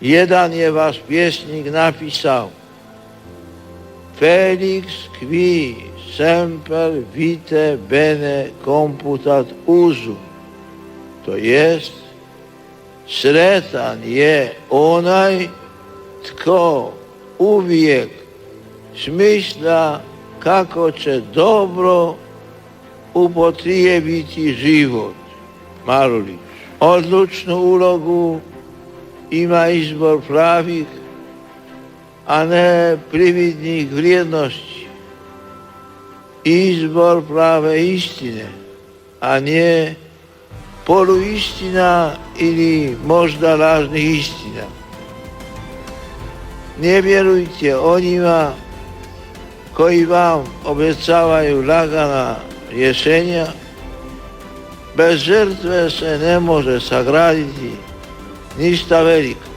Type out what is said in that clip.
Jedan je vaš pjesnik napisao: Felix qui semper vite bene computat usum. To jest, sretan je onaj tko uvijek smišlja kako će dobro upotrijebiti život. Marulić. Odlučnu ulogu ima izbor pravih, a ne prividnih vrijednosti. Izbor prave istine, a nije poluistina ili možda lažnih istina. Ne vjerujte onima koji vam obećavaju lagana rješenja. Bez žrtve se ne može sagraditi ništa veliko.